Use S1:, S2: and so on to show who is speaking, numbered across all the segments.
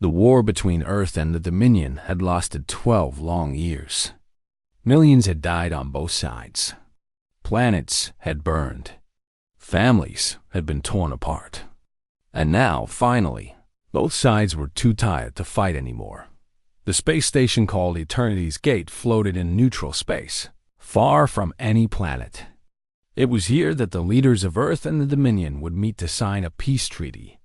S1: The war between Earth and the Dominion had lasted 12 long years. Millions had died on both sides. Planets had burned. Families had been torn apart. And now, finally, both sides were too tired to fight anymore. The space station called Eternity's Gate floated in neutral space, far from any planet. It was here that the leaders of Earth and the Dominion would meet to sign a peace treaty.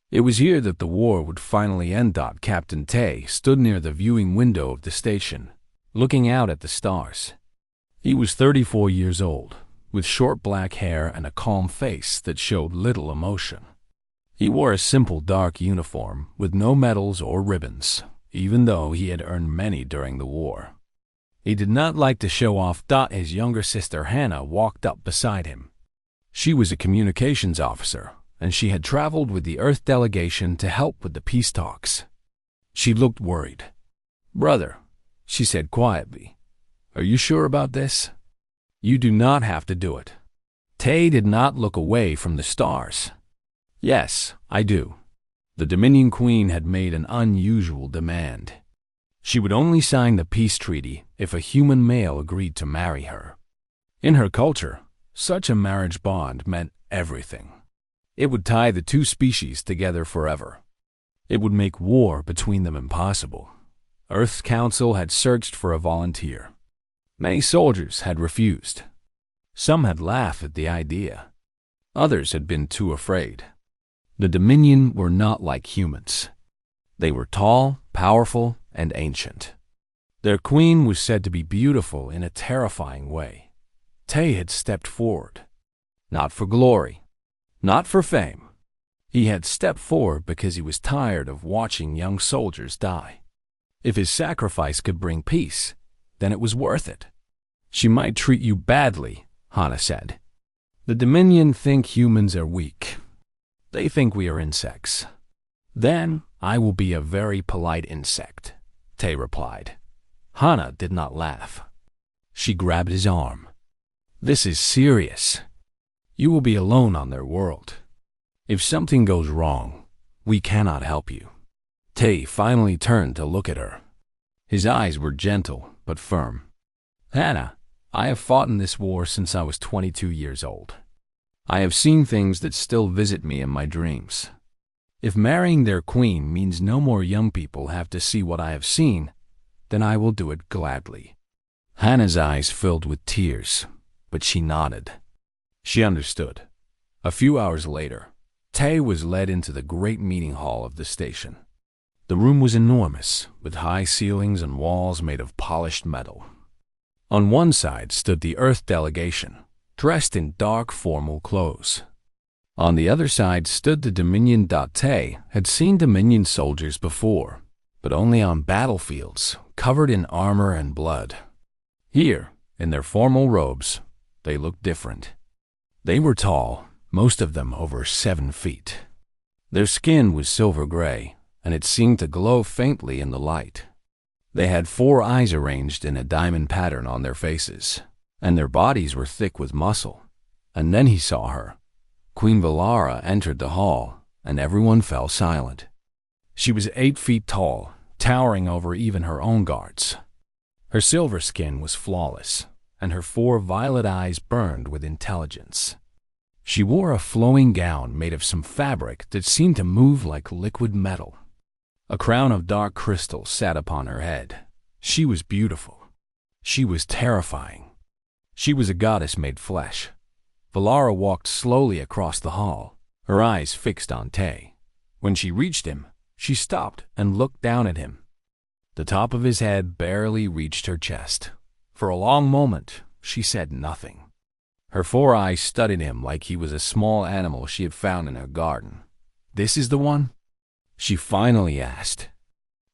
S1: It was here that the war would finally end. Captain Tay stood near the viewing window of the station, looking out at the stars. He was 34 years old, with short black hair and a calm face that showed little emotion. He wore a simple dark uniform with no medals or ribbons, even though he had earned many during the war. He did not like to show off. His younger sister Hannah walked up beside him. She was a communications officer, and she had traveled with the Earth delegation to help with the peace talks. She looked worried. "Brother," she said quietly, "are you sure about this? You do not have to do it." Tay did not look away from the stars. "Yes, I do." The Dominion Queen had made an unusual demand. She would only sign the peace treaty if a human male agreed to marry her. In her culture, such a marriage bond meant everything. It would tie the two species together forever. It would make war between them impossible. Earth's council had searched for a volunteer. Many soldiers had refused. Some had laughed at the idea. Others had been too afraid. The Dominion were not like humans. They were tall, powerful, and ancient. Their queen was said to be beautiful in a terrifying way. Tay had stepped forward. Not for glory. Not for fame. He had stepped forward because he was tired of watching young soldiers die. If his sacrifice could bring peace, then it was worth it. "She might treat you badly," Hannah said. "The Dominion think humans are weak. They think we are insects." "Then I will be a very polite insect," Tay replied. Hannah did not laugh. She grabbed his arm. "This is serious. You will be alone on their world. If something goes wrong, we cannot help you." Tay finally turned to look at her. His eyes were gentle but firm. "Hannah, I have fought in this war since I was 22 years old. I have seen things that still visit me in my dreams. If marrying their queen means no more young people have to see what I have seen, then I will do it gladly." Hannah's eyes filled with tears, but she nodded. She understood. A few hours later, Tay was led into the great meeting hall of the station. The room was enormous, with high ceilings and walls made of polished metal. On one side stood the Earth delegation, dressed in dark formal clothes. On the other side stood the Dominion. Tay had seen Dominion soldiers before, but only on battlefields, covered in armor and blood. Here, in their formal robes, they looked different. They were tall, most of them over 7 feet. Their skin was silver gray, and it seemed to glow faintly in the light. They had 4 eyes arranged in a diamond pattern on their faces, and their bodies were thick with muscle. And then he saw her. Queen Valara entered the hall, and everyone fell silent. She was 8 feet tall, towering over even her own guards. Her silver skin was flawless, and her 4 violet eyes burned with intelligence. She wore a flowing gown made of some fabric that seemed to move like liquid metal. A crown of dark crystal sat upon her head. She was beautiful. She was terrifying. She was a goddess made flesh. Valara walked slowly across the hall, her eyes fixed on Tay. When she reached him, she stopped and looked down at him. The top of his head barely reached her chest. For a long moment, she said nothing. Her 4 eyes studied him like he was a small animal she had found in her garden. "This is the one?" she finally asked.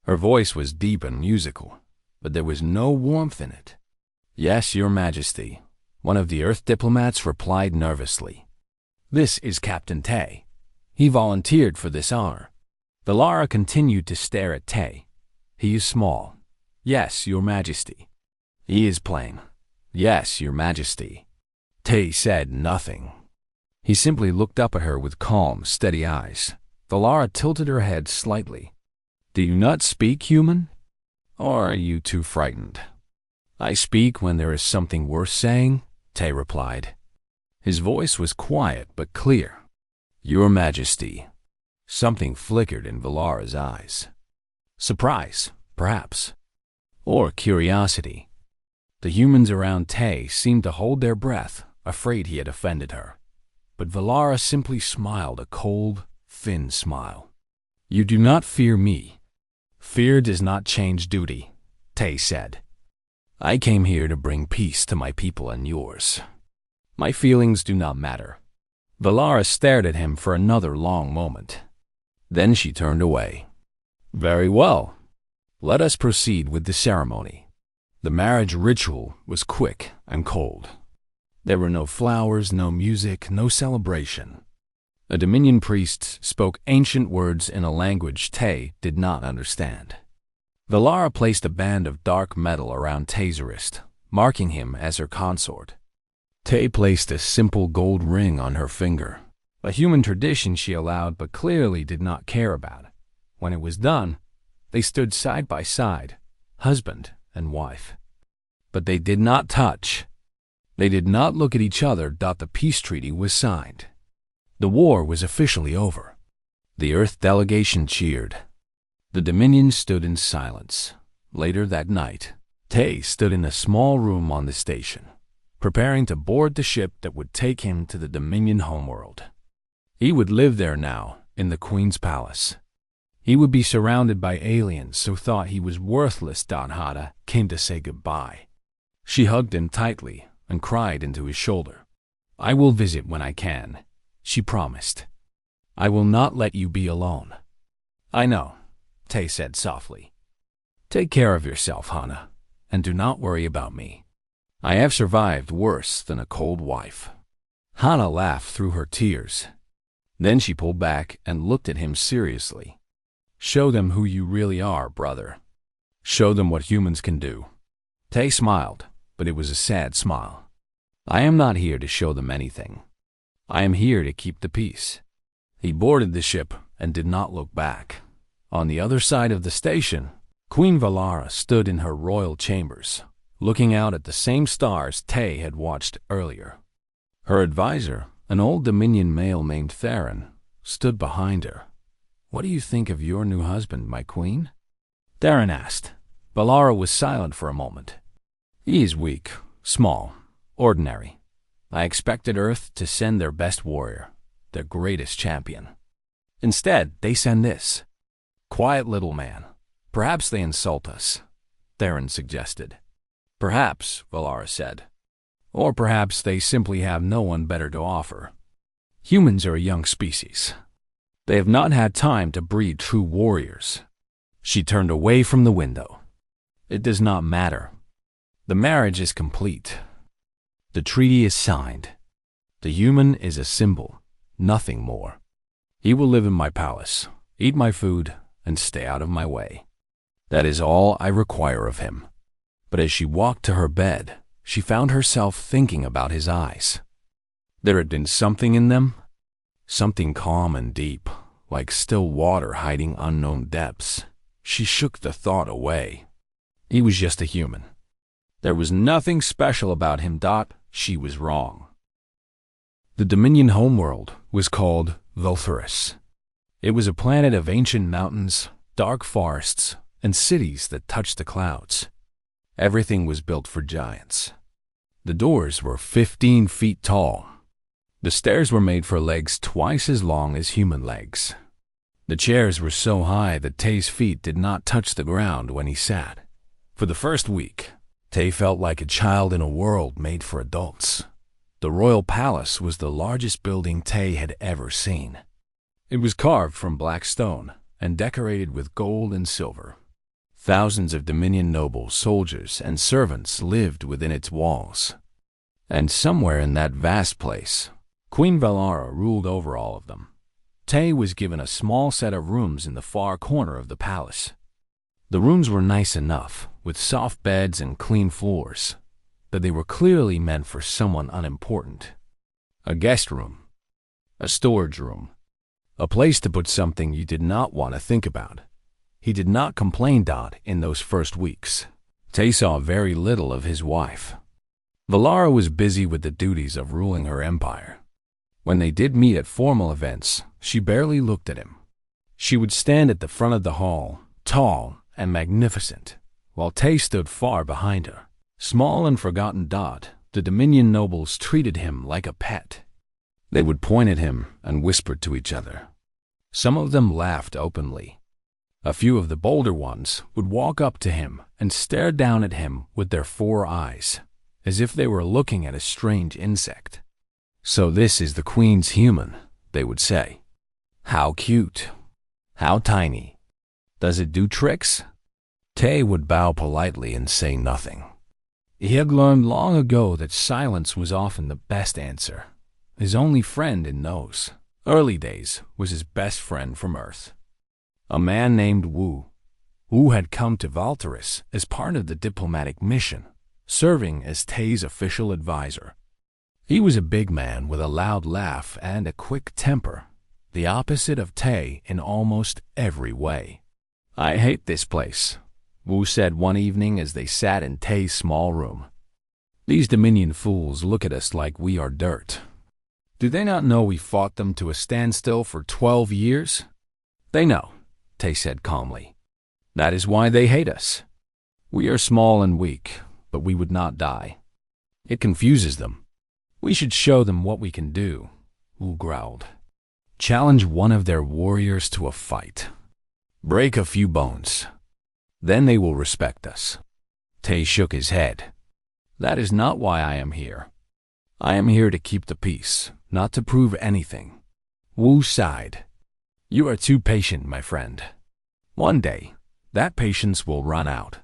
S1: Her voice was deep and musical, but there was no warmth in it. "Yes, Your Majesty," one of the Earth diplomats replied nervously. "This is Captain Tay. He volunteered for this honor." Valara continued to stare at Tay. "He is small." "Yes, Your Majesty." "He is plain." "Yes, Your Majesty." Tay said nothing. He simply looked up at her with calm, steady eyes. Valara tilted her head slightly. Do you not speak human? Or are you too frightened? I speak when there is something worth saying, Tay replied. His voice was quiet but clear. Your Majesty. Something flickered in Valara's eyes. Surprise, perhaps. Or curiosity. The humans around Tay seemed to hold their breath, afraid he had offended her. But Valara simply smiled a cold, thin smile. You do not fear me. Fear does not change duty, Tay said. I came here to bring peace to my people and yours. My feelings do not matter. Valara stared at him for another long moment. Then she turned away. Very well. Let us proceed with the ceremony. The marriage ritual was quick and cold. There were no flowers, no music, no celebration. A Dominion priest spoke ancient words in a language Tay did not understand. Valara placed a band of dark metal around Tay's wrist, marking him as her consort. Tay placed a simple gold ring on her finger, a human tradition she allowed but clearly did not care about. When it was done, they stood side by side, husband and wife. But they did not touch. They did not look at each other. The peace treaty was signed. The war was officially over. The Earth delegation cheered. The Dominion stood in silence. Later that night, Tay stood in a small room on the station, preparing to board the ship that would take him to the Dominion homeworld. He would live there now, in the Queen's palace. He would be surrounded by aliens who thought he was worthless. Hada came to say goodbye. She hugged him tightly and cried into his shoulder. I will visit when I can, she promised. I will not let you be alone. I know, Tay said softly. Take care of yourself, Hana, and do not worry about me. I have survived worse than a cold wife. Hana laughed through her tears. Then she pulled back and looked at him seriously. Show them who you really are, brother. Show them what humans can do. Tay smiled, but it was a sad smile. I am not here to show them anything. I am here to keep the peace. He boarded the ship and did not look back. On the other side of the station, Queen Valara stood in her royal chambers, looking out at the same stars Tay had watched earlier. Her advisor, an old Dominion male named Theron, stood behind her. What do you think of your new husband, my queen? Theron asked. Valara was silent for a moment. He is weak, small, ordinary. I expected Earth to send their best warrior, their greatest champion. Instead, they send this. Quiet little man. Perhaps they insult us, Theron suggested. Perhaps, Valara said. Or perhaps they simply have no one better to offer. Humans are a young species. They have not had time to breed true warriors. She turned away from the window. It does not matter. The marriage is complete. The treaty is signed. The human is a symbol, nothing more. He will live in my palace, eat my food, and stay out of my way. That is all I require of him. But as she walked to her bed, she found herself thinking about his eyes. There had been something in them, something calm and deep, like still water hiding unknown depths. She shook the thought away. He was just a human. There was nothing special about him. She was wrong. The Dominion homeworld was called Vulthuris. It was a planet of ancient mountains, dark forests, and cities that touched the clouds. Everything was built for giants. The doors were 15 feet tall. The stairs were made for legs twice as long as human legs. The chairs were so high that Tay's feet did not touch the ground when he sat. For the first week, Tay felt like a child in a world made for adults. The royal palace was the largest building Tay had ever seen. It was carved from black stone and decorated with gold and silver. Thousands of Dominion nobles, soldiers, and servants lived within its walls. And somewhere in that vast place, Queen Valara ruled over all of them. Tay was given a small set of rooms in the far corner of the palace. The rooms were nice enough, with soft beds and clean floors, but they were clearly meant for someone unimportant. A guest room, a storage room, a place to put something you did not want to think about. He did not complain. In those first weeks, Tay saw very little of his wife. Valara was busy with the duties of ruling her empire. When they did meet at formal events, she barely looked at him. She would stand at the front of the hall, tall and magnificent, while Tay stood far behind her, small and forgotten. The Dominion nobles treated him like a pet. They would point at him and whisper to each other. Some of them laughed openly. A few of the bolder ones would walk up to him and stare down at him with their 4 eyes, as if they were looking at a strange insect. "So this is the Queen's human," they would say. "How cute. How tiny. Does it do tricks?" Tay would bow politely and say nothing. He had learned long ago that silence was often the best answer. His only friend in those early days was his best friend from Earth, a man named Wu. Wu had come to Valteris as part of the diplomatic mission, serving as Tay's official advisor. He was a big man with a loud laugh and a quick temper, the opposite of Tay in almost every way. "I hate this place," Wu said one evening as they sat in Tay's small room. "These Dominion fools look at us like we are dirt. Do they not know we fought them to a standstill for 12 years? "They know," Tay said calmly. "That is why they hate us. We are small and weak, but we would not die. It confuses them. We should show them what we can do," Wu growled. "Challenge one of their warriors to a fight. Break a few bones. Then they will respect us." Tay shook his head. "That is not why I am here. I am here to keep the peace, not to prove anything." Wu sighed. "You are too patient, my friend. One day, that patience will run out."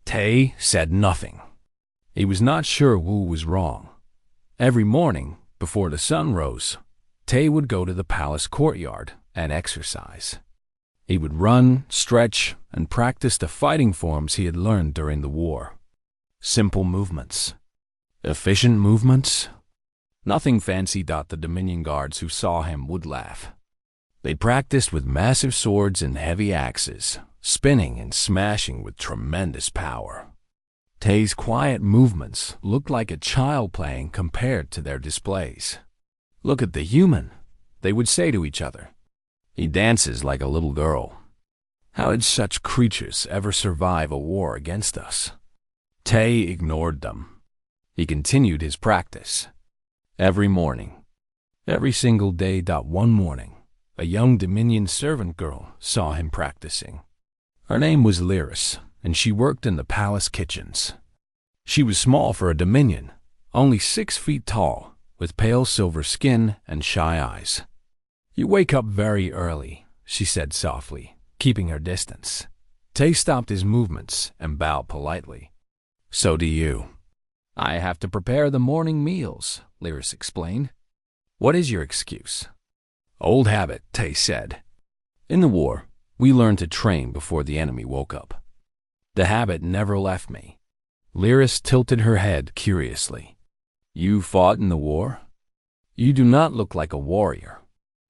S1: Tay said nothing. He was not sure Wu was wrong. Every morning, before the sun rose, Tay would go to the palace courtyard and exercise. He would run, stretch, and practice the fighting forms he had learned during the war. Simple movements. Efficient movements. Nothing fancy. The Dominion guards who saw him would laugh. They practiced with massive swords and heavy axes, spinning and smashing with tremendous power. Tay's quiet movements looked like a child playing compared to their displays. "Look at the human," they would say to each other. "He dances like a little girl. How did such creatures ever survive a war against us?" Tay ignored them. He continued his practice. Every morning, every single day. One morning, a young Dominion servant girl saw him practicing. Her name was Lyris, and she worked in the palace kitchens. She was small for a Dominion, only 6 feet tall, with pale silver skin and shy eyes. "You wake up very early," she said softly, keeping her distance. Tay stopped his movements and bowed politely. "So do you." "I have to prepare the morning meals," Lyris explained. "What is your excuse?" "Old habit," Tay said. "In the war, we learned to train before the enemy woke up. The habit never left me." Lyris tilted her head curiously. "You fought in the war? You do not look like a warrior."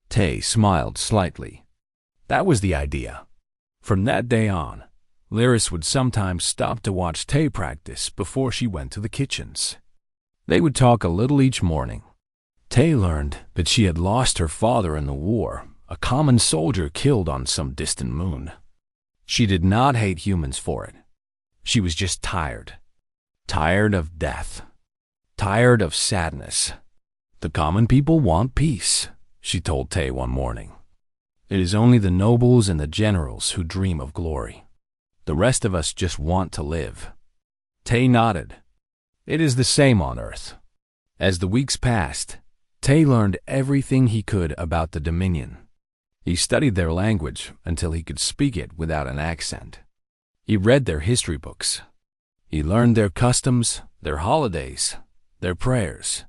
S1: Tay smiled slightly. That was the idea. From that day on, Lyris would sometimes stop to watch Tay practice before she went to the kitchens. They would talk a little each morning. Tay learned that she had lost her father in the war, a common soldier killed on some distant moon. She did not hate humans for it. She was just tired. Tired of death. Tired of sadness. "The common people want peace," she told Tay one morning. "It is only the nobles and the generals who dream of glory. The rest of us just want to live." Tay nodded. "It is the same on Earth." As the weeks passed, Tay learned everything he could about the Dominion. He studied their language until he could speak it without an accent. He read their history books. He learned their customs, their holidays, their prayers.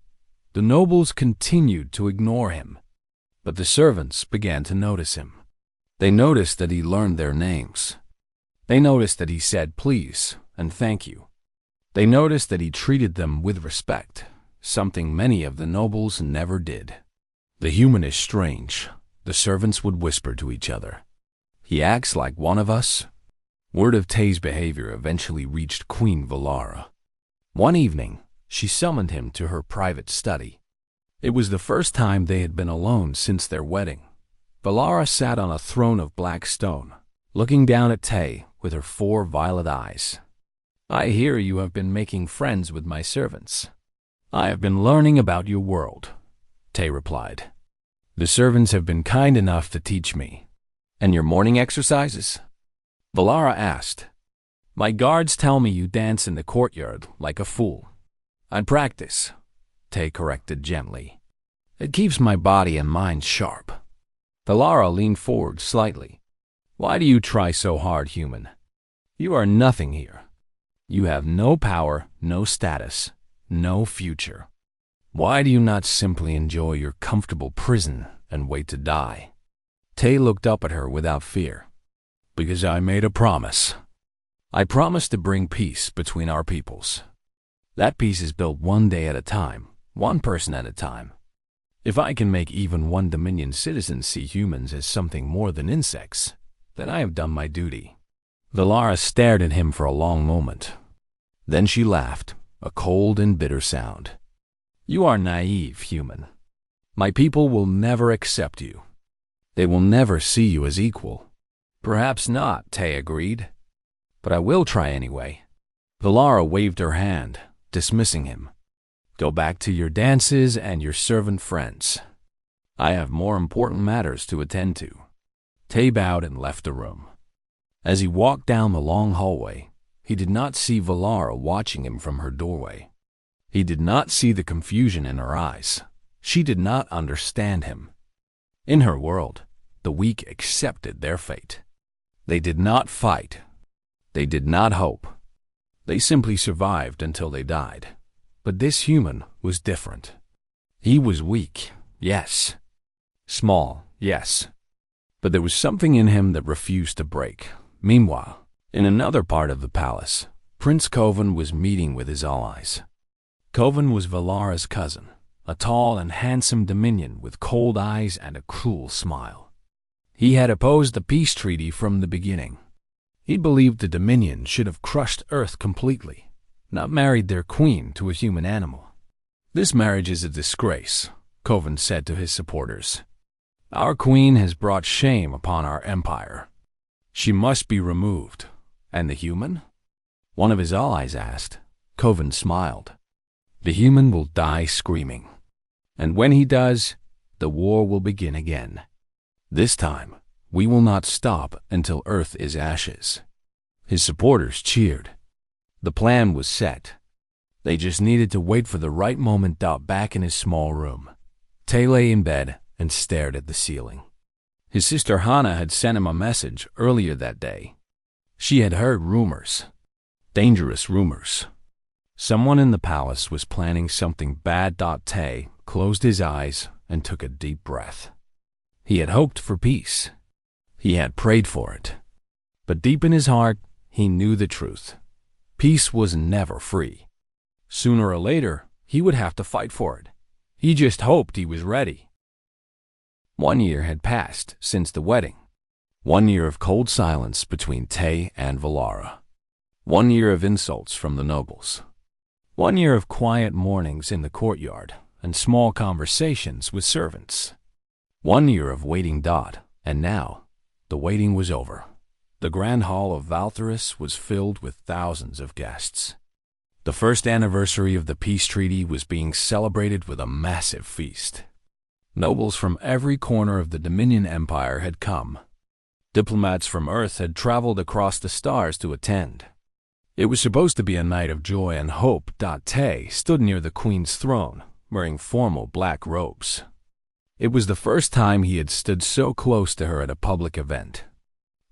S1: The nobles continued to ignore him, but the servants began to notice him. They noticed that he learned their names. They noticed that he said please and thank you. They noticed that he treated them with respect, something many of the nobles never did. "The human is strange," the servants would whisper to each other. He acts like one of us. Word of Tay's behavior eventually reached Queen Valara. One evening, she summoned him to her private study. It was the first time they had been alone since their wedding. Valara sat on a throne of black stone, looking down at Tay with her 4 violet eyes. "I hear you have been making friends with my servants." "I have been learning about your world," Tay replied. "The servants have been kind enough to teach me." "And your morning exercises?" Valara asked. "My guards tell me you dance in the courtyard like a fool." "I practice," Tay corrected gently. "It keeps my body and mind sharp." Valara leaned forward slightly. "Why do you try so hard, human? You are nothing here. You have no power, no status, no future. Why do you not simply enjoy your comfortable prison and wait to die?" Tay looked up at her without fear. "Because I made a promise. I promised to bring peace between our peoples. That peace is built one day at a time, one person at a time. If I can make even one Dominion citizen see humans as something more than insects, then I have done my duty." Valara stared at him for a long moment. Then she laughed, a cold and bitter sound. "You are naive, human. My people will never accept you. They will never see you as equal." "Perhaps not," Tay agreed. "But I will try anyway." Valara waved her hand, dismissing him. "Go back to your dances and your servant friends. I have more important matters to attend to." Tay bowed and left the room. As he walked down the long hallway, he did not see Valara watching him from her doorway. He did not see the confusion in her eyes. She did not understand him. In her world, the weak accepted their fate. They did not fight. They did not hope. They simply survived until they died. But this human was different. He was weak, yes. Small, yes. But there was something in him that refused to break. Meanwhile, in another part of the palace, Prince Kovan was meeting with his allies. Kovan was Valara's cousin, a tall and handsome Dominion with cold eyes and a cruel smile. He had opposed the peace treaty from the beginning. He believed the Dominion should have crushed Earth completely, not married their queen to a human animal. "This marriage is a disgrace," Kovan said to his supporters. "Our queen has brought shame upon our empire. She must be removed." "And the human?" one of his allies asked. Kovan smiled. "The human will die screaming. And when he does, the war will begin again. This time, we will not stop until Earth is ashes." His supporters cheered. The plan was set. They just needed to wait for the right moment. Back in his small room, Tay lay in bed and stared at the ceiling. His sister Hana had sent him a message earlier that day. She had heard rumors. Dangerous rumors. Someone in the palace was planning something bad. Tay closed his eyes and took a deep breath. He had hoped for peace. He had prayed for it. But deep in his heart, he knew the truth. Peace was never free. Sooner or later, he would have to fight for it. He just hoped he was ready. 1 year had passed since the wedding. 1 year of cold silence between Tay and Valara. 1 year of insults from the nobles. 1 year of quiet mornings in the courtyard and small conversations with servants. 1 year of waiting. And now, the waiting was over. The grand hall of Valtherus was filled with thousands of guests. The first anniversary of the peace treaty was being celebrated with a massive feast. Nobles from every corner of the Dominion Empire had come. Diplomats from Earth had traveled across the stars to attend. It was supposed to be a night of joy and hope. Tay stood near the Queen's throne, wearing formal black robes. It was the first time he had stood so close to her at a public event.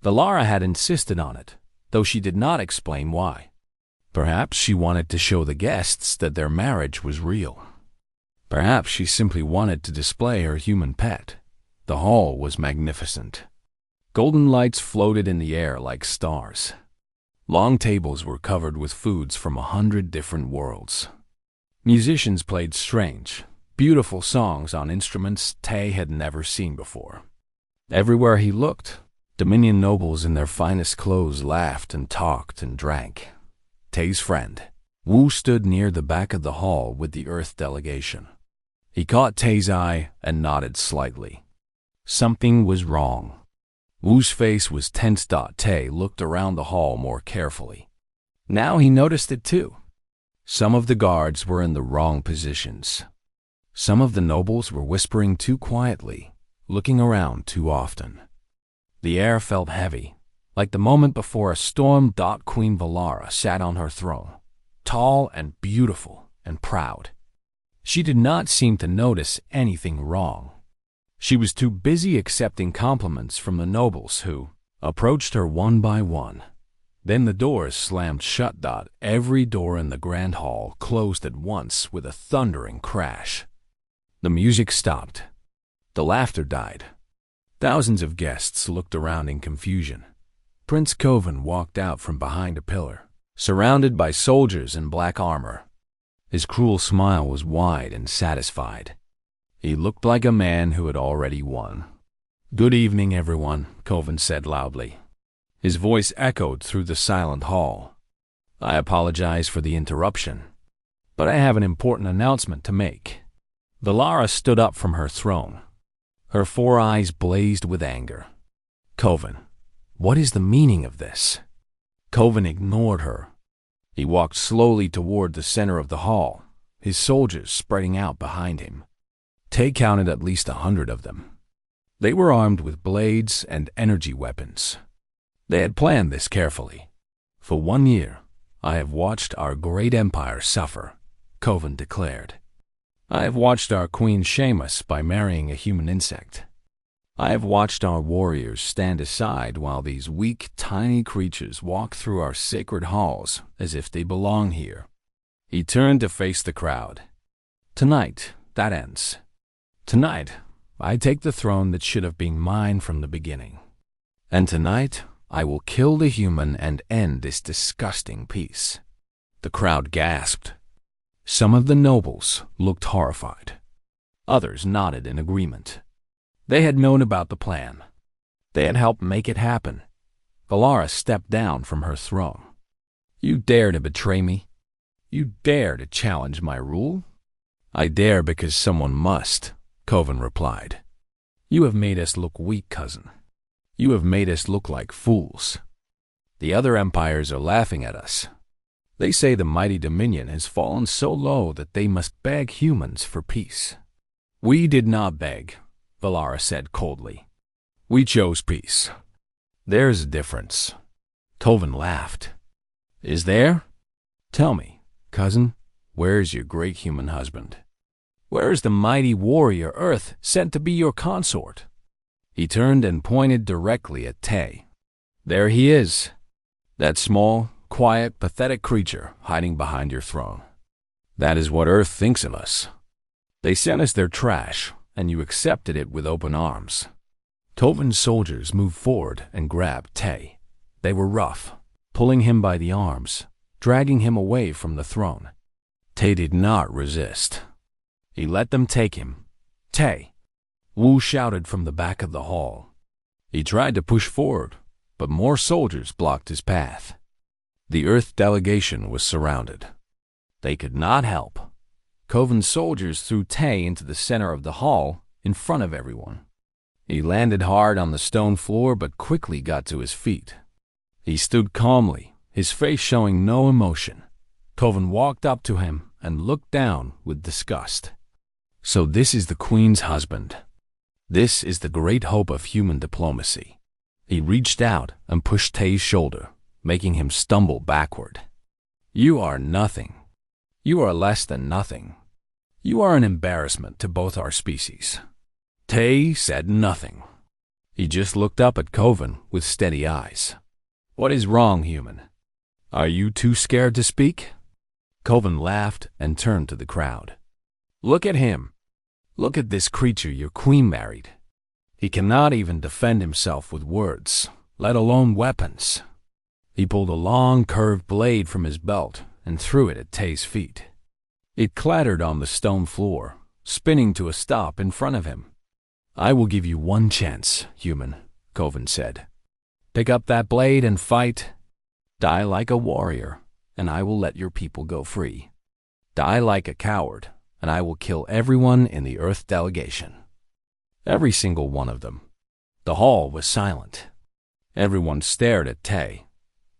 S1: Valara had insisted on it, though she did not explain why. Perhaps she wanted to show the guests that their marriage was real. Perhaps she simply wanted to display her human pet. The hall was magnificent. Golden lights floated in the air like stars. Long tables were covered with foods from 100 different worlds. Musicians played strange, beautiful songs on instruments Tay had never seen before. Everywhere he looked, Dominion nobles in their finest clothes laughed and talked and drank. Tay's friend, Wu, stood near the back of the hall with the Earth delegation. He caught Tay's eye and nodded slightly. Something was wrong. Wu's face was tense. Tay looked around the hall more carefully. Now he noticed it too. Some of the guards were in the wrong positions. Some of the nobles were whispering too quietly, looking around too often. The air felt heavy, like the moment before a storm. Queen Valara sat on her throne, tall and beautiful and proud. She did not seem to notice anything wrong. She was too busy accepting compliments from the nobles who approached her one by one. Then the doors slammed shut. Every door in the grand hall closed at once with a thundering crash. The music stopped. The laughter died. Thousands of guests looked around in confusion. Prince Kovan walked out from behind a pillar, surrounded by soldiers in black armor. His cruel smile was wide and satisfied. He looked like a man who had already won. "Good evening, everyone," Kovan said loudly. His voice echoed through the silent hall. "I apologize for the interruption, but I have an important announcement to make." Valara stood up from her throne. Her 4 eyes blazed with anger. "Kovan, what is the meaning of this?" Kovan ignored her. He walked slowly toward the center of the hall, his soldiers spreading out behind him. Tay counted at least 100 of them. They were armed with blades and energy weapons. They had planned this carefully. "For 1 year, I have watched our great empire suffer," Kovan declared. "I have watched our queen shame us by marrying a human insect. I have watched our warriors stand aside while these weak, tiny creatures walk through our sacred halls as if they belong here." He turned to face the crowd. "Tonight, that ends. Tonight, I take the throne that should have been mine from the beginning. And tonight, I will kill the human and end this disgusting peace." The crowd gasped. Some of the nobles looked horrified. Others nodded in agreement. They had known about the plan. They had helped make it happen. Valara stepped down from her throne. "You dare to betray me? You dare to challenge my rule?" "I dare because someone must," Kovan replied. "You have made us look weak, cousin. You have made us look like fools. The other empires are laughing at us. They say the mighty Dominion has fallen so low that they must beg humans for peace." "We did not beg," Valara said coldly. "We chose peace. There's a difference." Kovan laughed. "Is there? Tell me, cousin, where is your great human husband? Where is the mighty warrior Earth sent to be your consort?" He turned and pointed directly at Tay. "There he is, that small, quiet, pathetic creature hiding behind your throne. That is what Earth thinks of us. They sent us their trash, and you accepted it with open arms." Kovan's soldiers moved forward and grabbed Tay. They were rough, pulling him by the arms, dragging him away from the throne. Tay did not resist. He let them take him. "Tay!" Wu shouted from the back of the hall. He tried to push forward, but more soldiers blocked his path. The Earth delegation was surrounded. They could not help. Kovan's soldiers threw Tay into the center of the hall in front of everyone. He landed hard on the stone floor but quickly got to his feet. He stood calmly, his face showing no emotion. Kovan walked up to him and looked down with disgust. "So this is the Queen's husband. This is the great hope of human diplomacy." He reached out and pushed Tay's shoulder, making him stumble backward. "You are nothing. You are less than nothing. You are an embarrassment to both our species." Tay said nothing. He just looked up at Kovan with steady eyes. "What is wrong, human? Are you too scared to speak?" Kovan laughed and turned to the crowd. "Look at him. Look at this creature your queen married. He cannot even defend himself with words, let alone weapons." He pulled a long, curved blade from his belt and threw it at Tay's feet. It clattered on the stone floor, spinning to a stop in front of him. "I will give you one chance, human," Kovan said. Pick up that blade and fight. Die like a warrior, and I will let your people go free. Die like a coward, and I will kill everyone in the Earth delegation. Every single one of them. The hall was silent. Everyone stared at Tay.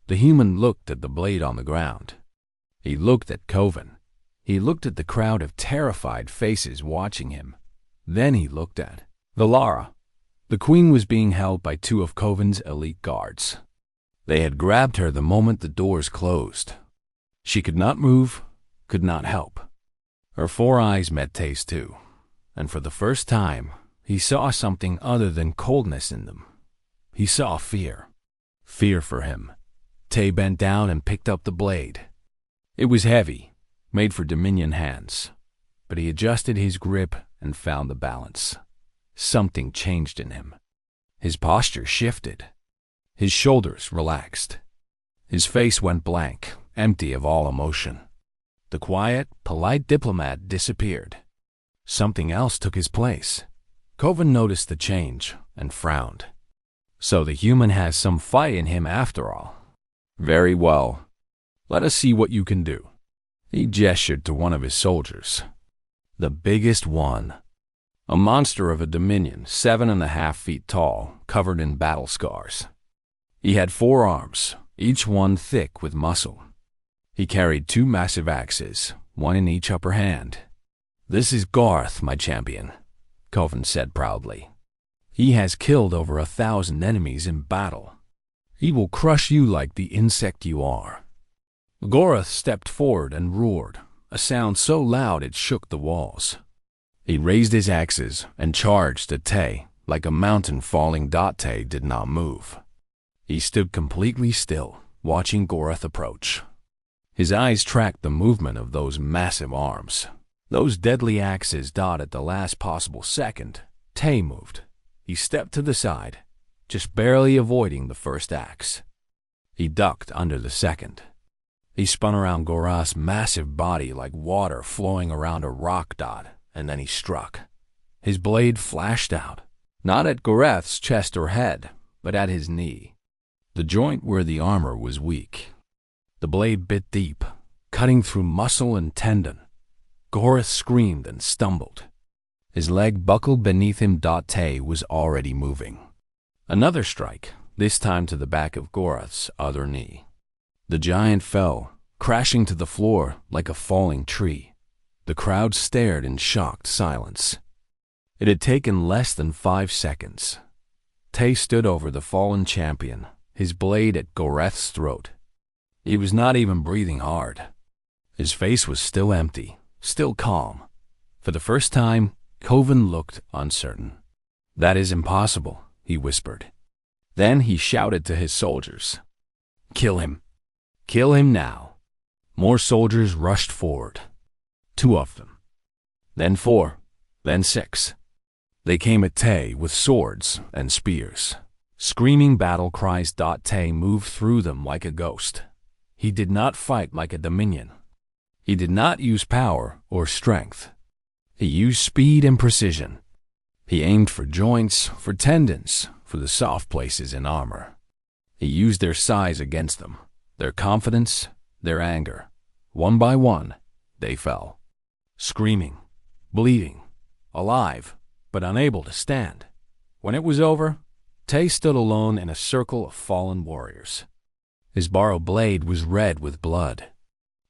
S1: The human looked at the blade on the ground. He looked at Coven. He looked at the crowd of terrified faces watching him. Then he looked at Valara. The queen was being held by two of Coven's elite guards. They had grabbed her the moment the doors closed. She could not move, could not help. Her four eyes met Tay's too, and for the first time, he saw something other than coldness in them. He saw fear. Fear for him. Tay bent down and picked up the blade. It was heavy, made for Dominion hands, but he adjusted his grip and found the balance. Something changed in him. His posture shifted. His shoulders relaxed. His face went blank, empty of all emotion. The quiet, polite diplomat disappeared. Something else took his place. Coven noticed the change and frowned. So the human has some fight in him after all. Very well. Let us see what you can do. He gestured to one of his soldiers. The biggest one. A monster of a dominion, 7.5 feet tall, covered in battle scars. He had 4 arms, each one thick with muscle. He carried 2 massive axes, one in each upper hand. This is Garth, my champion, Coven said proudly. He has killed over 1,000 enemies in battle. He will crush you like the insect you are. Garth stepped forward and roared, a sound so loud it shook the walls. He raised his axes and charged at Tay like a mountain falling. Tay did not move. He stood completely still, watching Garth approach. His eyes tracked the movement of those massive arms. Those deadly axes. At the last possible second, Tay moved. He stepped to the side, just barely avoiding the first axe. He ducked under the second. He spun around Garth's massive body like water flowing around a rock. And then he struck. His blade flashed out, not at Garth's chest or head, but at his knee, the joint where the armor was weak. The blade bit deep, cutting through muscle and tendon. Garth screamed and stumbled. His leg buckled beneath him. Tay was already moving. Another strike, this time to the back of Garth's other knee. The giant fell, crashing to the floor like a falling tree. The crowd stared in shocked silence. It had taken less than 5 seconds. Tay stood over the fallen champion, his blade at Garth's throat. He was not even breathing hard. His face was still empty, still calm. For the first time, Coven looked uncertain. "That is impossible," he whispered. Then he shouted to his soldiers, "Kill him! Kill him now!" More soldiers rushed forward. 2 of them, then 4, then 6. They came at Tay with swords and spears. Screaming battle cries. Tay moved through them like a ghost. He did not fight like a dominion. He did not use power or strength. He used speed and precision. He aimed for joints, for tendons, for the soft places in armor. He used their size against them, their confidence, their anger. One by one, they fell. Screaming, bleeding, alive, but unable to stand. When it was over, Tay stood alone in a circle of fallen warriors. His borrowed blade was red with blood.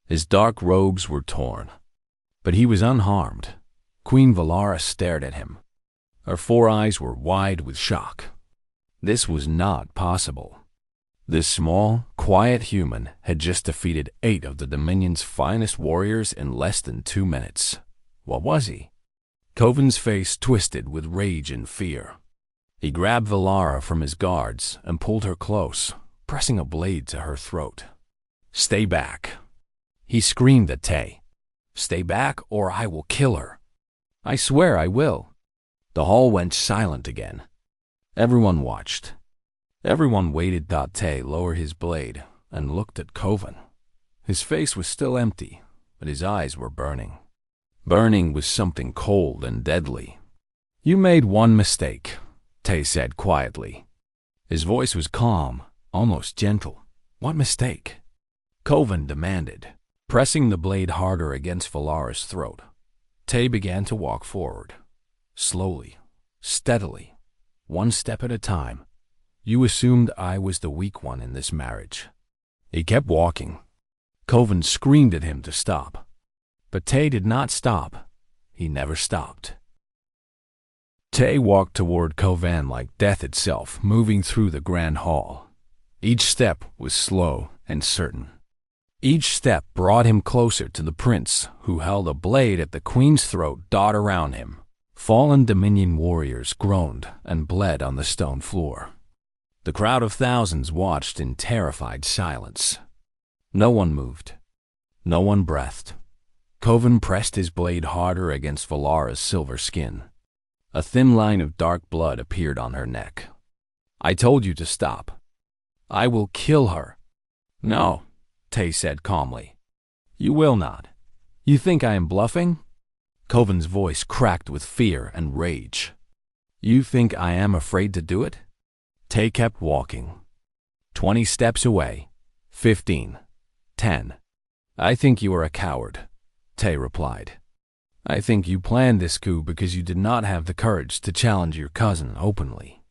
S1: His dark robes were torn. But he was unharmed. Queen Valara stared at him. Her 4 eyes were wide with shock. This was not possible. This small, quiet human had just defeated 8 of the Dominion's finest warriors in less than 2 minutes. What was he? Coven's face twisted with rage and fear. He grabbed Valara from his guards and pulled her close, pressing a blade to her throat. "Stay back," he screamed at Tay. "Stay back or I will kill her. I swear I will." The hall went silent again. Everyone watched. Everyone waited. Tay lowered his blade and looked at Coven. His face was still empty, but his eyes were burning. Burning with something cold and deadly. "You made one mistake," Tay said quietly. His voice was calm, almost gentle. "What mistake?" Kovan demanded, pressing the blade harder against Valara's throat. Tay began to walk forward. Slowly, steadily, one step at a time. "You assumed I was the weak one in this marriage." He kept walking. Kovan screamed at him to stop. But Tay did not stop. He never stopped. Tay walked toward Kovan like death itself, moving through the grand hall. Each step was slow and certain. Each step brought him closer to the prince, who held a blade at the queen's throat. Dot around him. Fallen Dominion warriors groaned and bled on the stone floor. The crowd of thousands watched in terrified silence. No one moved. No one breathed. Kovan pressed his blade harder against Valara's silver skin. A thin line of dark blood appeared on her neck. "I told you to stop. I will kill her." "No," Tay said calmly. "You will not. You think I am bluffing?" Kovan's voice cracked with fear and rage. "You think I am afraid to do it?" Tay kept walking. 20 steps away. 15. 10. "I think you are a coward," Tay replied. "I think you planned this coup because you did not have the courage to challenge your cousin openly.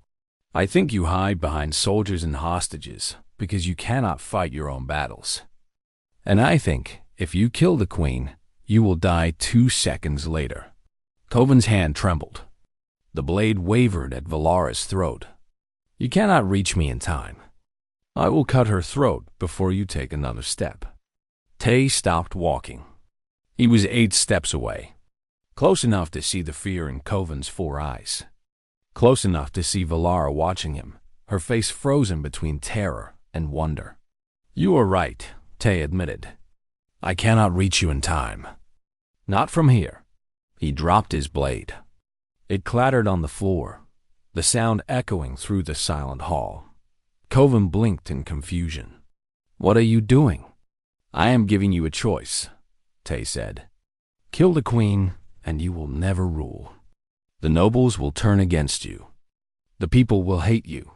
S1: I think you hide behind soldiers and hostages because you cannot fight your own battles. And I think if you kill the queen, you will die 2 seconds later." Kovan's hand trembled. The blade wavered at Valara's throat. "You cannot reach me in time. I will cut her throat before you take another step." Tay stopped walking. He was 8 steps away, close enough to see the fear in Kovan's 4 eyes, close enough to see Valara watching him, her face frozen between terror and wonder. "You are right," Tay admitted. "I cannot reach you in time. Not from here." He dropped his blade. It clattered on the floor, the sound echoing through the silent hall. Kovan blinked in confusion. "What are you doing?" "I am giving you a choice," Tay said. "Kill the queen, and you will never rule. The nobles will turn against you. The people will hate you.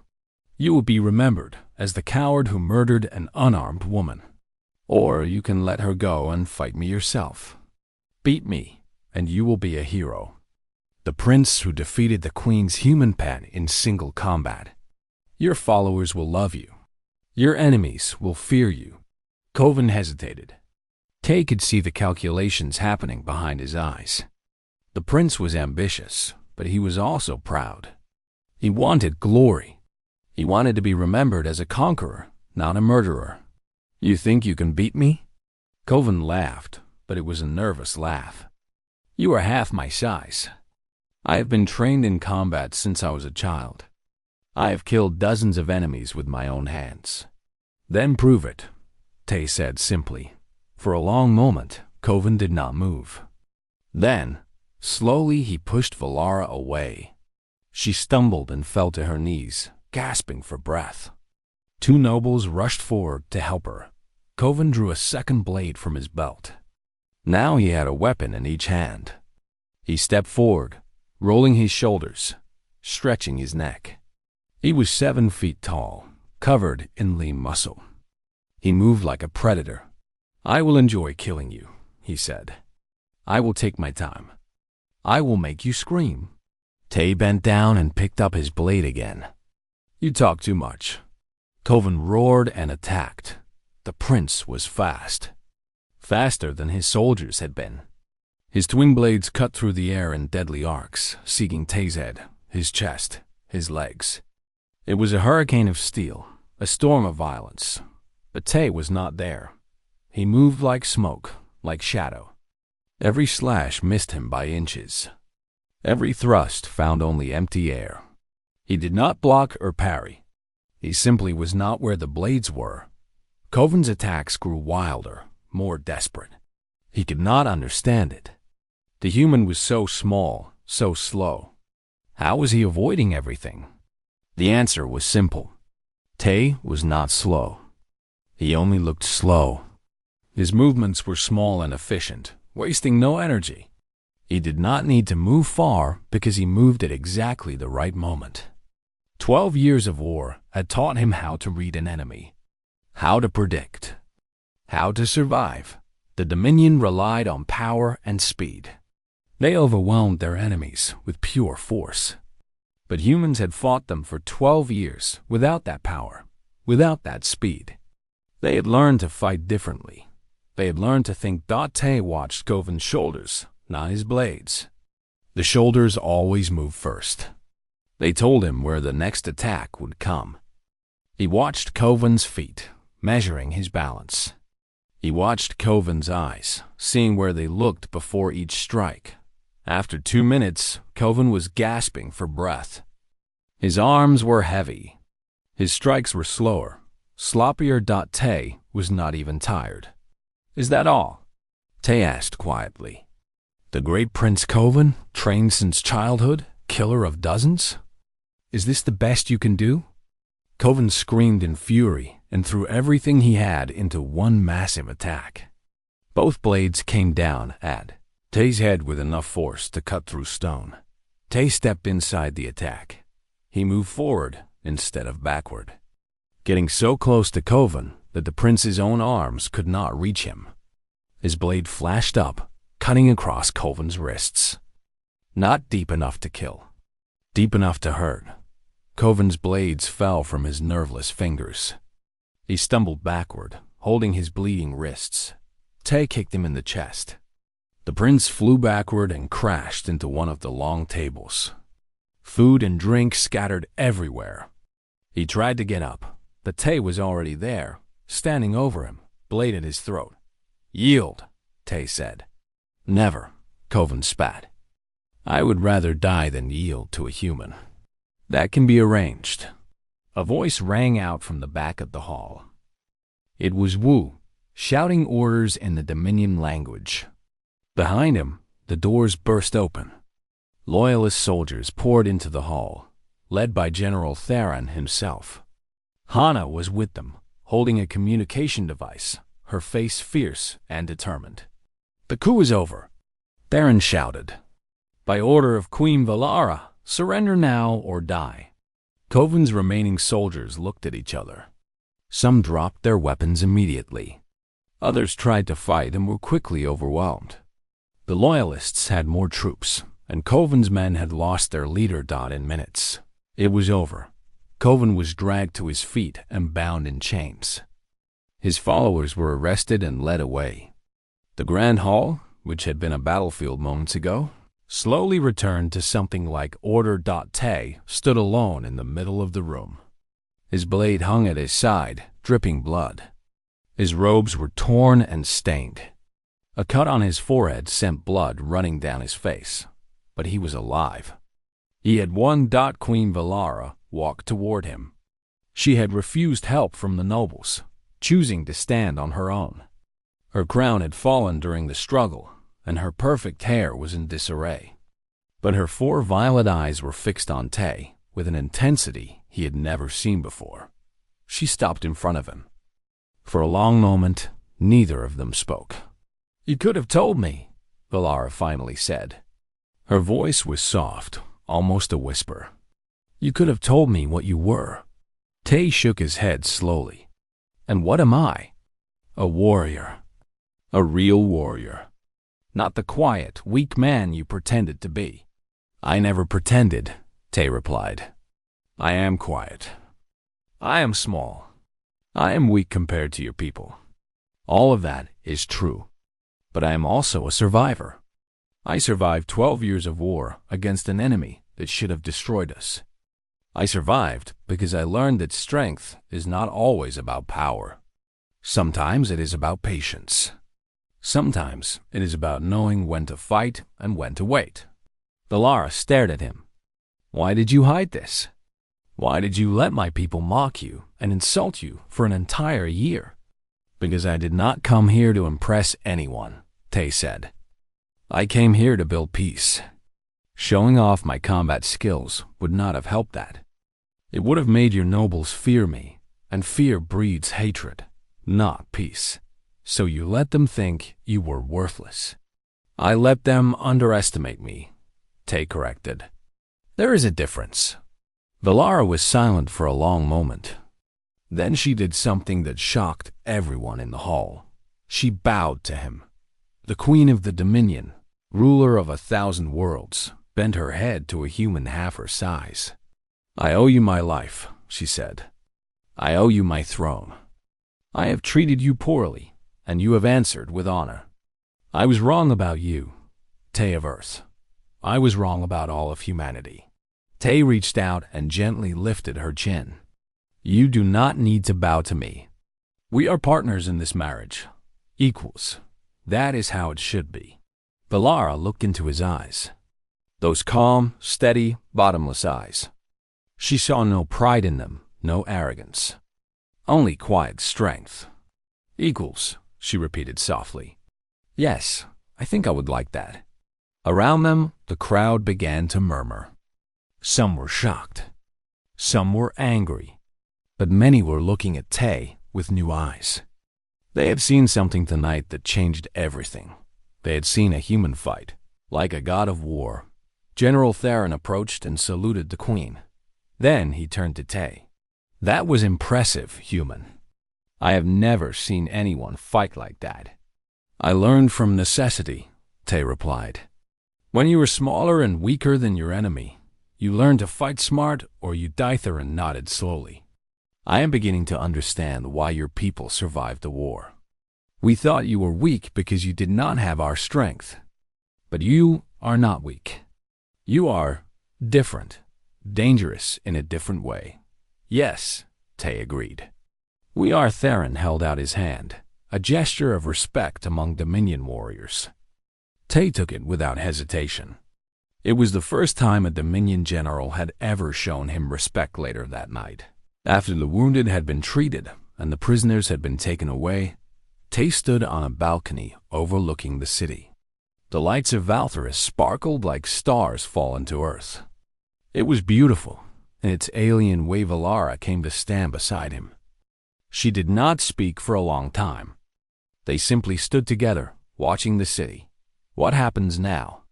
S1: You will be remembered as the coward who murdered an unarmed woman. Or you can let her go and fight me yourself. Beat me, and you will be a hero. The prince who defeated the queen's human pet in single combat. Your followers will love you. Your enemies will fear you." Kovan hesitated. Tay could see the calculations happening behind his eyes. The prince was ambitious, but he was also proud. He wanted glory. He wanted to be remembered as a conqueror, not a murderer. "You think you can beat me?" Kovan laughed, but it was a nervous laugh. "You are half my size. I have been trained in combat since I was a child. I have killed dozens of enemies with my own hands." "Then prove it," Tay said simply. For a long moment, Kovan did not move. Then, slowly he pushed Valara away. She stumbled and fell to her knees, gasping for breath. 2 nobles rushed forward to help her. Kovan drew a second blade from his belt. Now he had a weapon in each hand. He stepped forward, rolling his shoulders, stretching his neck. He was 7 feet tall, covered in lean muscle. He moved like a predator. "I will enjoy killing you," he said. "I will take my time. I will make you scream." Tay bent down and picked up his blade again. "You talk too much." Kovan roared and attacked. The prince was fast. Faster than his soldiers had been. His twin blades cut through the air in deadly arcs, seeking Tay's head, his chest, his legs. It was a hurricane of steel, a storm of violence. But Tay was not there. He moved like smoke, like shadow. Every slash missed him by inches. Every thrust found only empty air. He did not block or parry. He simply was not where the blades were. Kovan's attacks grew wilder, more desperate. He could not understand it. The human was so small, so slow. How was he avoiding everything? The answer was simple. Tay was not slow. He only looked slow. His movements were small and efficient, wasting no energy. He did not need to move far because he moved at exactly the right moment. 12 years of war had taught him how to read an enemy, how to predict, how to survive. The Dominion relied on power and speed. They overwhelmed their enemies with pure force. But humans had fought them for 12 years without that power, without that speed. They had learned to fight differently. They had learned to think. Tay watched Coven's shoulders, not his blades. The shoulders always move first. They told him where the next attack would come. He watched Coven's feet, measuring his balance. He watched Coven's eyes, seeing where they looked before each strike. After 2 minutes, Coven was gasping for breath. His arms were heavy. His strikes were slower, sloppier. Tay was not even tired. "Is that all?" Tay asked quietly. "The great Prince Coven, trained since childhood, killer of dozens? Is this the best you can do?" Coven screamed in fury and threw everything he had into one massive attack. Both blades came down at Tay's head with enough force to cut through stone. Tay stepped inside the attack. He moved forward instead of backward, getting so close to Coven that the prince's own arms could not reach him. His blade flashed up, cutting across Coven's wrists. Not deep enough to kill, deep enough to hurt. Coven's blades fell from his nerveless fingers. He stumbled backward, holding his bleeding wrists. Tay kicked him in the chest. The prince flew backward and crashed into one of the long tables. Food and drink scattered everywhere. He tried to get up, but Tay was already there, standing over him, blade at his throat. "Yield," Tay said. "Never," Coven spat. "I would rather die than yield to a human." "That can be arranged." A voice rang out from the back of the hall. It was Wu, shouting orders in the Dominion language. Behind him, the doors burst open. Loyalist soldiers poured into the hall, led by General Theron himself. Hana was with them, holding a communication device, her face fierce and determined. "The coup is over," Theron shouted. "By order of Queen Valara, surrender now or die." Coven's remaining soldiers looked at each other. Some dropped their weapons immediately. Others tried to fight and were quickly overwhelmed. The Loyalists had more troops, and Coven's men had lost their leader. In minutes. It was over. Coven was dragged to his feet and bound in chains. His followers were arrested and led away. The Grand Hall, which had been a battlefield moments ago, slowly returned to something like order. Tay stood alone in the middle of the room. His blade hung at his side, dripping blood. His robes were torn and stained. A cut on his forehead sent blood running down his face, but he was alive. He had won. Queen Valara walked toward him. She had refused help from the nobles, choosing to stand on her own. Her crown had fallen during the struggle, and her perfect hair was in disarray. But her 4 violet eyes were fixed on Tay with an intensity he had never seen before. She stopped in front of him. For a long moment, neither of them spoke. "You could have told me," Valara finally said. Her voice was soft, almost a whisper. "You could have told me what you were." Tay shook his head slowly. "And what am I?" "A warrior. A real warrior. Not the quiet, weak man you pretended to be." "I never pretended," Tay replied. "I am quiet. I am small. I am weak compared to your people. All of that is true. But I am also a survivor. I survived 12 years of war against an enemy that should have destroyed us. I survived because I learned that strength is not always about power. Sometimes it is about patience. Sometimes it is about knowing when to fight and when to wait." Valara stared at him. "Why did you hide this? Why did you let my people mock you and insult you for an entire year?" "Because I did not come here to impress anyone," Tay said. "I came here to build peace. Showing off my combat skills would not have helped that. It would have made your nobles fear me, and fear breeds hatred, not peace. So you let them think you were worthless." "I let them underestimate me," Tay corrected. "There is a difference." Valara was silent for a long moment. Then she did something that shocked everyone in the hall. She bowed to him. The Queen of the Dominion, ruler of 1,000 worlds, bent her head to a human half her size. "I owe you my life," she said. "I owe you my throne. I have treated you poorly, and you have answered with honor. I was wrong about you, Tay of Earth. I was wrong about all of humanity." Tay reached out and gently lifted her chin. "You do not need to bow to me. We are partners in this marriage. Equals. That is how it should be." Valara looked into his eyes. Those calm, steady, bottomless eyes. She saw no pride in them, no arrogance. Only quiet strength. "Equals," she repeated softly. "Yes, I think I would like that." Around them, the crowd began to murmur. Some were shocked. Some were angry. But many were looking at Tay with new eyes. They had seen something tonight that changed everything. They had seen a human fight, like a god of war. General Theron approached and saluted the queen. Then he turned to Tay. "That was impressive, human. I have never seen anyone fight like that." "I learned from necessity," Tay replied. "When you were smaller and weaker than your enemy, you learned to fight smart or you die." Theron nodded slowly. "I am beginning to understand why your people survived the war. We thought you were weak because you did not have our strength. But you are not weak. You are different, dangerous in a different way." "Yes," Tay agreed. "We are." Theron held out his hand, a gesture of respect among Dominion warriors. Tay took it without hesitation. It was the first time a Dominion general had ever shown him respect. Later that night, after the wounded had been treated and the prisoners had been taken away, Tay stood on a balcony overlooking the city. The lights of Valtherus sparkled like stars fallen to earth. It was beautiful. In its alien way, Valara came to stand beside him. She did not speak for a long time. They simply stood together, watching the city. "What happens now?"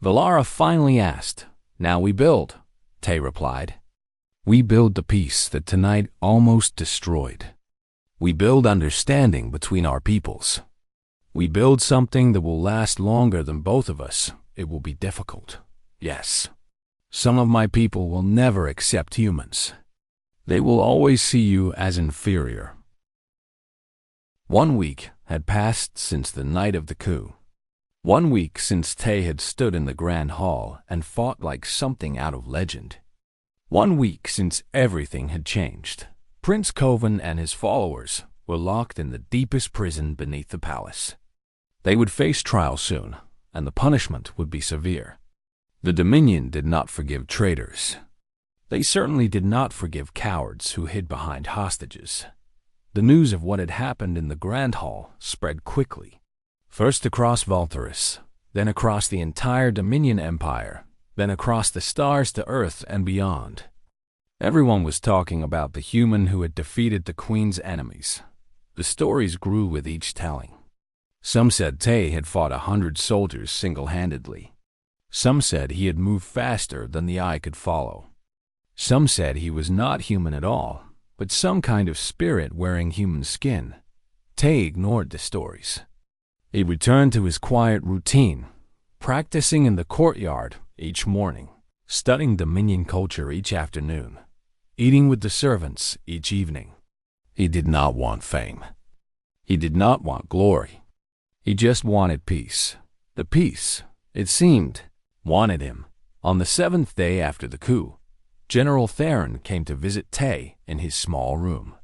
S1: Valara finally asked. "Now we build," Tay replied. "We build the peace that tonight almost destroyed. We build understanding between our peoples. We build something that will last longer than both of us. It will be difficult. Yes. Some of my people will never accept humans. They will always see you as inferior." 1 week had passed since the night of the coup. 1 week since Tay had stood in the Grand Hall and fought like something out of legend. 1 week since everything had changed. Prince Coven and his followers were locked in the deepest prison beneath the palace. They would face trial soon, and the punishment would be severe. The Dominion did not forgive traitors. They certainly did not forgive cowards who hid behind hostages. The news of what had happened in the Grand Hall spread quickly. First across Valtherus, then across the entire Dominion Empire, then across the stars to Earth and beyond. Everyone was talking about the human who had defeated the Queen's enemies. The stories grew with each telling. Some said Tay had fought 100 soldiers single-handedly. Some said he had moved faster than the eye could follow. Some said he was not human at all, but some kind of spirit wearing human skin. Tay ignored the stories. He returned to his quiet routine, practicing in the courtyard each morning, studying Dominion culture each afternoon, eating with the servants each evening. He did not want fame. He did not want glory. He just wanted peace. The peace, it seemed, wanted him. On the 7th day after the coup, General Theron came to visit Tay in his small room.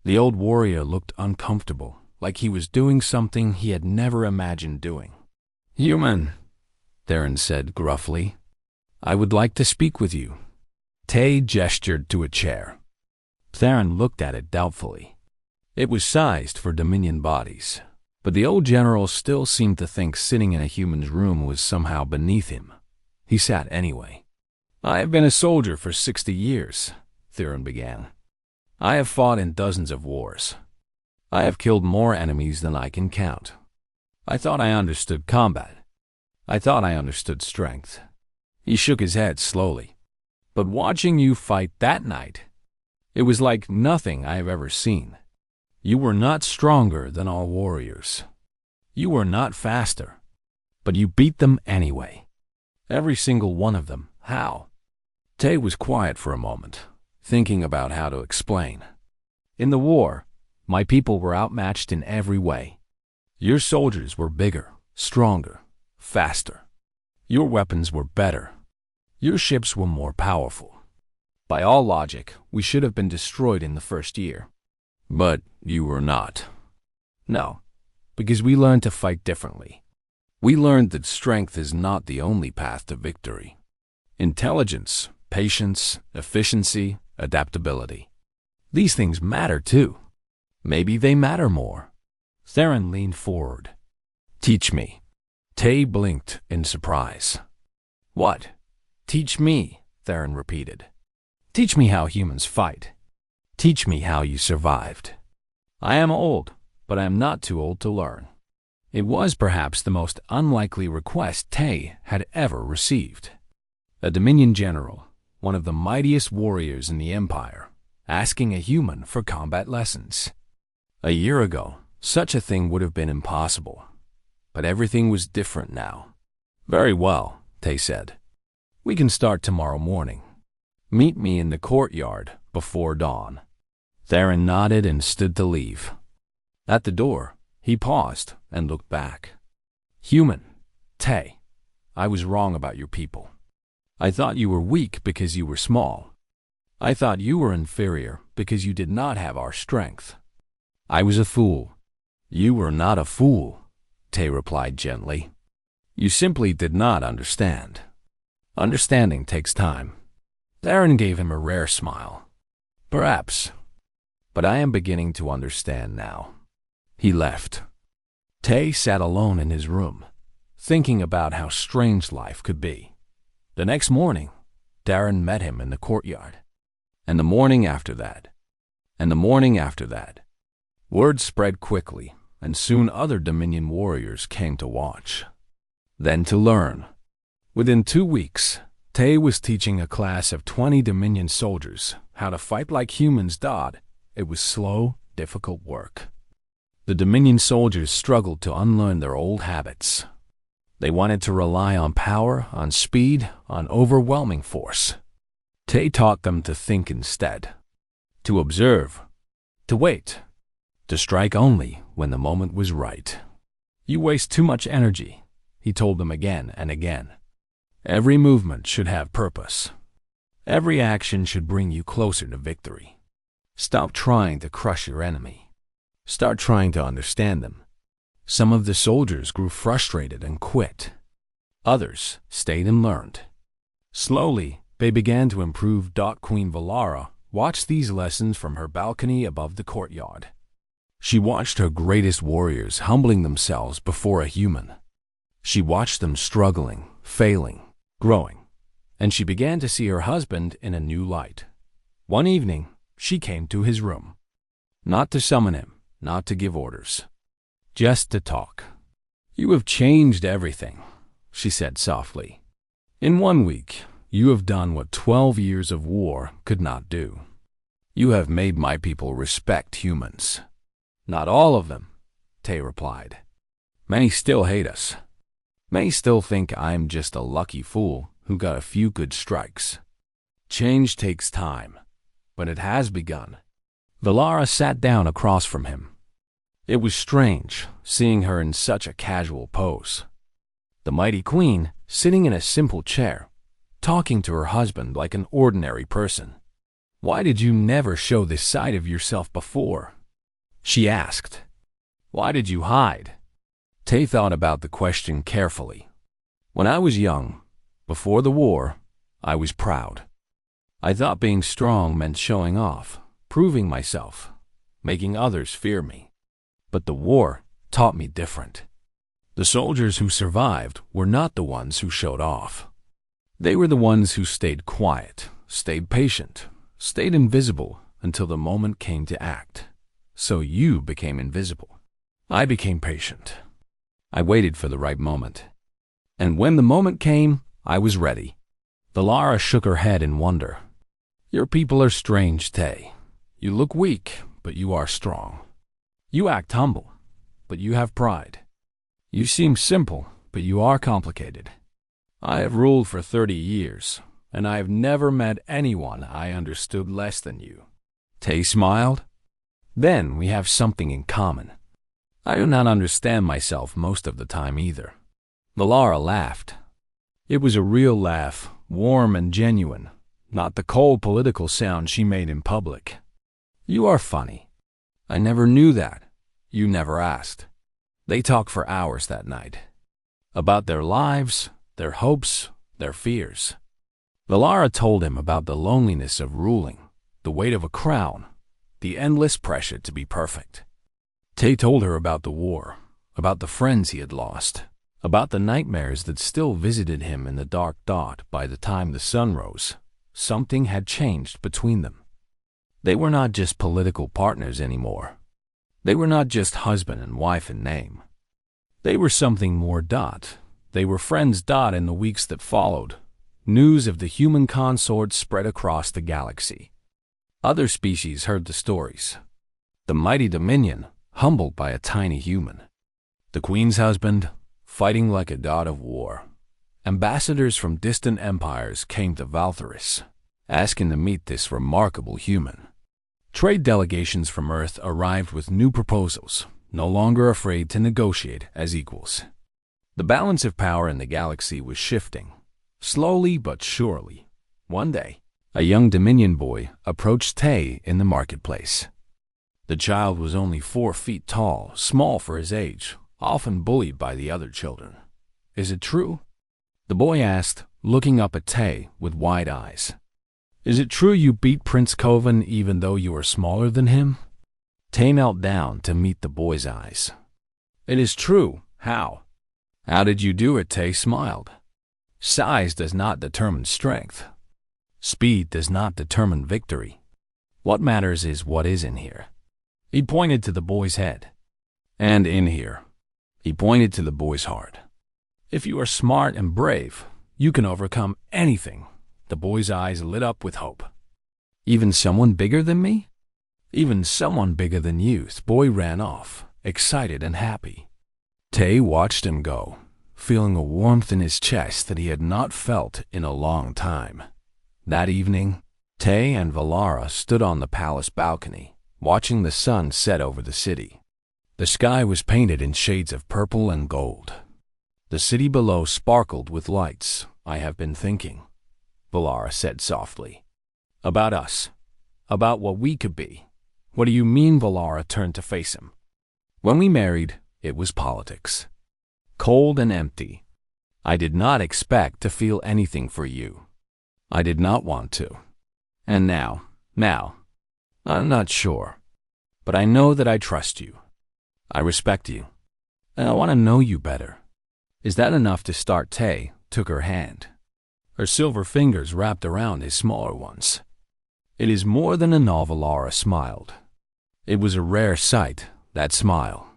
S1: The old warrior looked uncomfortable, like he was doing something he had never imagined doing. "Human," Theron said gruffly, "I would like to speak with you." Tay gestured to a chair. Theron looked at it doubtfully. It was sized for Dominion bodies, but the old general still seemed to think sitting in a human's room was somehow beneath him. He sat anyway. "I have been a soldier for 60 years, Theron began. "I have fought in dozens of wars. I have killed more enemies than I can count. I thought I understood combat. I thought I understood strength." He shook his head slowly. But watching you fight that night, it was like nothing I have ever seen. You were not stronger than all warriors. You were not faster, but you beat them anyway. Every single one of them. How? Tay was quiet for a moment, thinking about how to explain. In the war, my people were outmatched in every way. Your soldiers were bigger, stronger, faster. Your weapons were better. Your ships were more powerful. By all logic, we should have been destroyed in the first year. But you were not. No, because we learned to fight differently. We learned that strength is not the only path to victory. Intelligence, patience, efficiency, adaptability. These things matter too. Maybe they matter more. Theron leaned forward. Teach me. Tay blinked in surprise. What? Teach me, Theron repeated. Teach me how humans fight. Teach me how you survived. I am old, but I am not too old to learn. It was perhaps the most unlikely request Tay had ever received. A Dominion general, one of the mightiest warriors in the Empire, asking a human for combat lessons. A year ago, such a thing would have been impossible. But everything was different now. Very well, Tay said. We can start tomorrow morning. Meet me in the courtyard before dawn. Theron nodded and stood to leave. At the door, he paused and looked back. Human, Tay, I was wrong about your people. I thought you were weak because you were small. I thought you were inferior because you did not have our strength. I was a fool. You were not a fool, Tay replied gently. You simply did not understand. Understanding takes time. Theron gave him a rare smile. Perhaps. But I am beginning to understand now. He left. Tay sat alone in his room, thinking about how strange life could be. The next morning, Darren met him in the courtyard. And the morning after that. And the morning after that. Word spread quickly, and soon other Dominion warriors came to watch. Then to learn. Within 2 weeks, Tay was teaching a class of 20 Dominion soldiers how to fight like humans did. It was slow, difficult work. The Dominion soldiers struggled to unlearn their old habits. They wanted to rely on power, on speed, on overwhelming force. Tay taught them to think instead, to observe, to wait, to strike only when the moment was right. You waste too much energy, he told them again and again. Every movement should have purpose. Every action should bring you closer to victory. Stop trying to crush your enemy. Start trying to understand them. Some of the soldiers grew frustrated and quit. Others stayed and learned. Slowly, they began to improve. Queen Valara watched these lessons from her balcony above the courtyard. She watched her greatest warriors humbling themselves before a human. She watched them struggling, failing, growing, and she began to see her husband in a new light. One evening, she came to his room. Not to summon him, not to give orders. Just to talk. You have changed everything, she said softly. In 1 week, you have done what 12 years of war could not do. You have made my people respect humans. Not all of them, Tay replied. Many still hate us. Many still think I'm just a lucky fool who got a few good strikes. Change takes time, but it has begun. Valara sat down across from him. It was strange, seeing her in such a casual pose. The mighty queen, sitting in a simple chair, talking to her husband like an ordinary person. Why did you never show this side of yourself before? She asked. Why did you hide? Tay thought about the question carefully. When I was young, before the war, I was proud. I thought being strong meant showing off, proving myself, making others fear me. But the war taught me different. The soldiers who survived were not the ones who showed off. They were the ones who stayed quiet, stayed patient, stayed invisible until the moment came to act. So you became invisible. I became patient. I waited for the right moment. And when the moment came, I was ready. Valara shook her head in wonder. Your people are strange, Tay. You look weak, but you are strong. You act humble, but you have pride. You seem simple, but you are complicated. I have ruled for 30 years, and I have never met anyone I understood less than you. Tay smiled. Then we have something in common. I do not understand myself most of the time either. Valara laughed. It was a real laugh, warm and genuine, not the cold political sound she made in public. You are funny. I never knew that. You never asked. They talked for hours that night. About their lives, their hopes, their fears. Valara told him about the loneliness of ruling, the weight of a crown, the endless pressure to be perfect. Tay told her about the war, about the friends he had lost, about the nightmares that still visited him in the dark dot by the time the sun rose. Something had changed between them. They were not just political partners anymore. They were not just husband and wife in name. They were something more. They were friends. In the weeks that followed, news of the human consort spread across the galaxy. Other species heard the stories. The mighty Dominion, humbled by a tiny human. The Queen's husband, fighting like a god of war. Ambassadors from distant empires came to Valtharis, asking to meet this remarkable human. Trade delegations from Earth arrived with new proposals, no longer afraid to negotiate as equals. The balance of power in the galaxy was shifting, slowly but surely. One day, a young Dominion boy approached Tay in the marketplace. The child was only 4 feet tall, small for his age, often bullied by the other children. Is it true? The boy asked, looking up at Tay with wide eyes. Is it true you beat Prince Kovan even though you are smaller than him? Tay knelt down to meet the boy's eyes. It is true. How? How did you do it? Tay smiled. Size does not determine strength. Speed does not determine victory. What matters is what is in here. He pointed to the boy's head. And in here. He pointed to the boy's heart. If you are smart and brave, you can overcome anything. The boy's eyes lit up with hope. Even someone bigger than me? Even someone bigger than you. The boy ran off, excited and happy. Tay watched him go, feeling a warmth in his chest that he had not felt in a long time. That evening, Tay and Valara stood on the palace balcony, watching the sun set over the city. The sky was painted in shades of purple and gold. The city below sparkled with lights. I have been thinking, Valara said softly. About us. About what we could be. What do you mean? Valara turned to face him. When we married, it was politics. Cold and empty. I did not expect to feel anything for you. I did not want to. And now, I'm not sure. But I know that I trust you. I respect you. And I want to know you better. Is that enough to start? Tay took her hand. Her silver fingers wrapped around his smaller ones. It is more than enough. Valara smiled. It was a rare sight, that smile.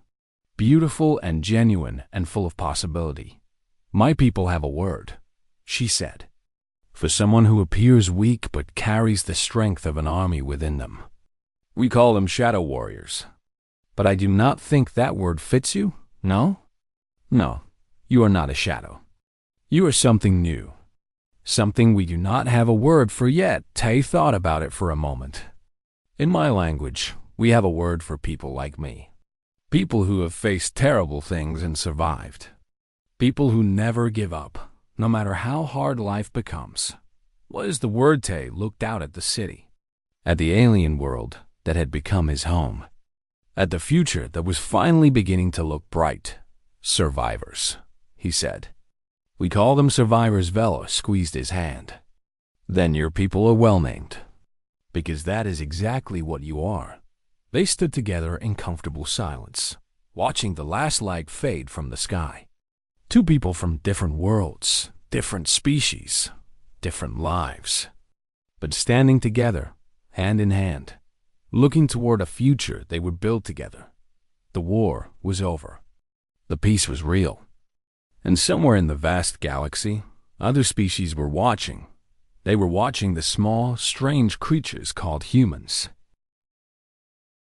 S1: Beautiful and genuine and full of possibility. My people have a word, she said. For someone who appears weak but carries the strength of an army within them. We call them shadow warriors. But I do not think that word fits you, no? No, you are not a shadow. You are something new. Something we do not have a word for yet. Tay thought about it for a moment. In my language, we have a word for people like me. People who have faced terrible things and survived. People who never give up, no matter how hard life becomes. What is the word? Tay looked out at the city, at the alien world that had become his home, at the future that was finally beginning to look bright. Survivors, he said. We call them survivors. Vela squeezed his hand. Then your people are well named, because that is exactly what you are. They stood together in comfortable silence, watching the last light fade from the sky. Two people from different worlds, different species, different lives, but standing together, hand in hand, looking toward a future they would build together. The war was over. The peace was real. And somewhere in the vast galaxy, other species were watching, They were watching the small, strange creatures called humans.